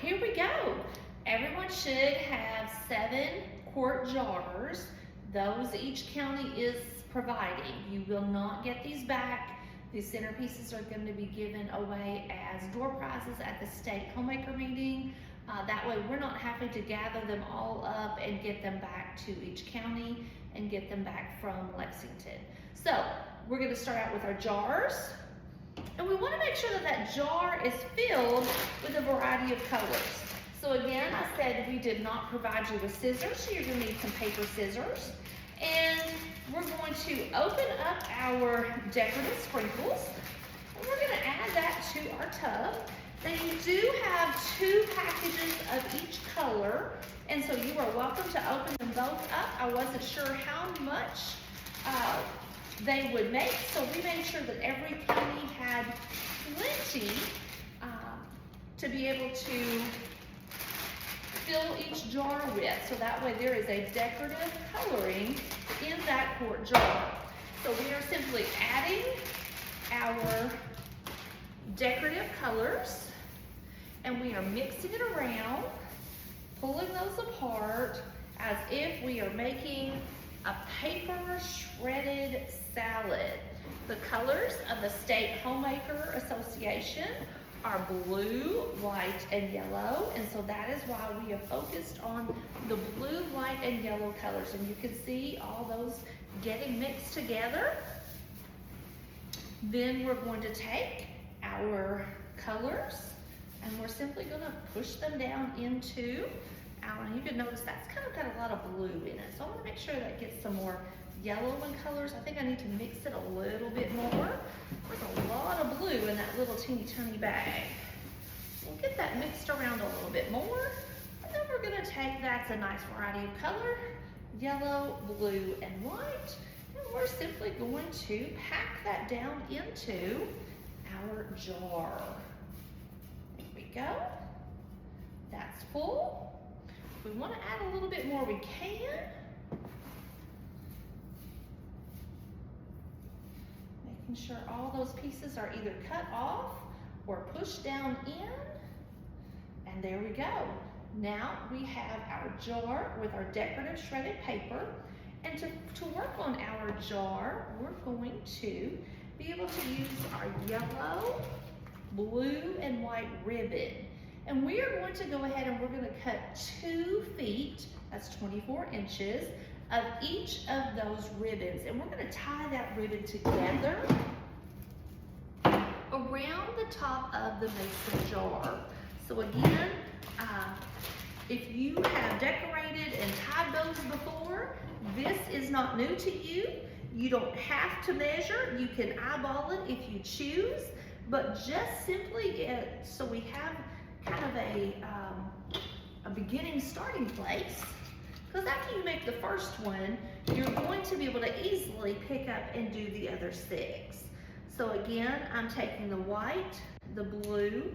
here we go. Everyone should have 7-quart jars. Those each county is providing. You will not get these back. These centerpieces are going to be given away as door prizes at the state homemaker meeting. That way we're not having to gather them all up and get them back to each county and get them back from Lexington. So we're going to start out with our jars. And we want to make sure that that jar is filled with a variety of colors. So again, I said we did not provide you with scissors, so you're going to need some paper scissors. And we're going to open up our decorative sprinkles. And we're going to add that to our tub. Now you do have 2 packages of each color, and so you are welcome to open them both up. I wasn't sure how much they would make, so we made sure that every county had plenty to be able to fill each jar with, so that way there is a decorative coloring in that quart jar. So we are simply adding our decorative colors, and we are mixing it around, pulling those apart as if we are making a paper shredded salad. The colors of the State Homemaker Association are blue, white, and yellow, and so that is why we have focused on the blue, white, and yellow colors. And you can see all those getting mixed together. Then we're going to take our colors and we're simply going to push them down into our, you can notice that's kind of got a lot of blue in it, so I want to make sure that gets some more yellow in colors. I think I need to mix it a little bit more. There's a lot of blue in that little teeny tiny bag. We'll get that mixed around a little bit more, and then we're going to take, that's a nice variety of color, yellow, blue, and white, and we're simply going to pack that down into our jar. There we go. That's full. If we want to add a little bit more, we can. Making sure all those pieces are either cut off or pushed down in. And there we go. Now we have our jar with our decorative shredded paper. And to work on our jar, we're going to be able to use our yellow, blue, and white ribbon. And we are going to go ahead and we're going to cut 2 feet, that's 24 inches, of each of those ribbons. And we're going to tie that ribbon together around the top of the mason jar. So again, if you have decorated and tied those before, this is not new to you. You don't have to measure. You can eyeball it if you choose, but just simply so we have kind of a beginning starting place, because after you make the first one, you're going to be able to easily pick up and do the other 6. So again, I'm taking the white, the blue,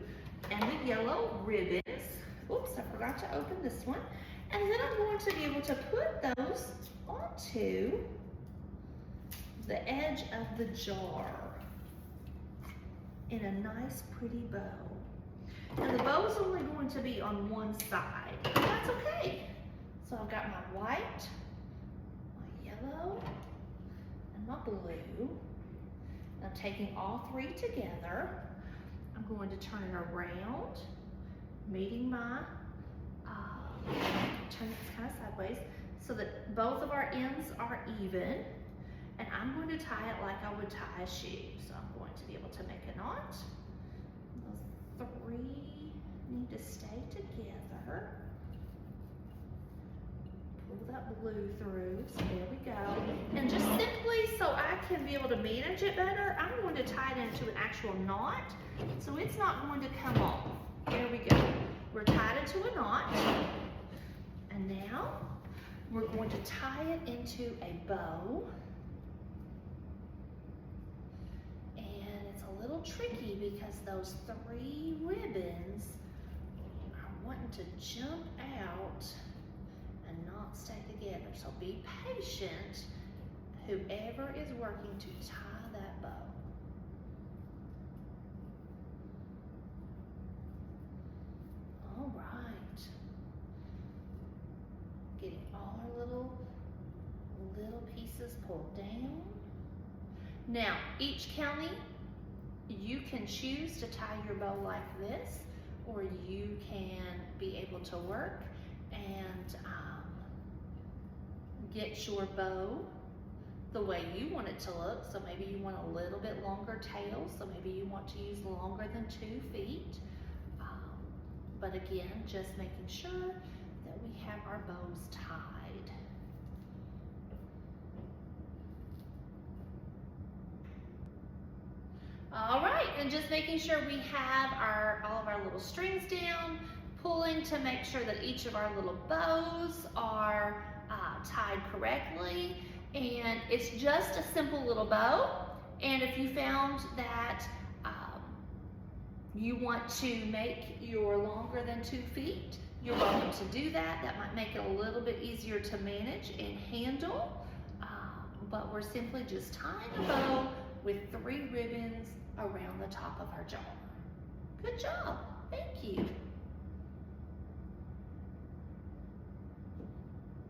and the yellow ribbons. Oops, I forgot to open this one. And then I'm going to be able to put those onto the edge of the jar in a nice pretty bow. And the bow is only going to be on one side, but that's okay. So I've got my white, my yellow, and my blue. I'm taking all 3 together. I'm going to turn it around, meeting my, turn it kind of sideways so that both of our ends are even. And I'm going to tie it like I would tie a shoe. So I'm going to be able to make a knot. Those 3 need to stay together. Pull that blue through, so there we go. And just simply so I can be able to manage it better, I'm going to tie it into an actual knot, so it's not going to come off. There we go. We're tied into a knot, and now we're going to tie it into a bow. And it's a little tricky because those 3 ribbons are wanting to jump out and not stay together. So be patient, whoever is working to tie that bow. All right. pieces pulled down. Now, each county, you can choose to tie your bow like this, or you can be able to work and get your bow the way you want it to look. So maybe you want a little bit longer tail, so maybe you want to use longer than 2 feet. But again, just making sure that we have our bows tied. All right, and just making sure we have all of our little strings down, pulling to make sure that each of our little bows are tied correctly. And it's just a simple little bow. And if you found that you want to make your longer than 2 feet, you're welcome to do that. That might make it a little bit easier to manage and handle. But we're simply just tying a bow with 3 ribbons around the top of our jar. Good job. Thank you.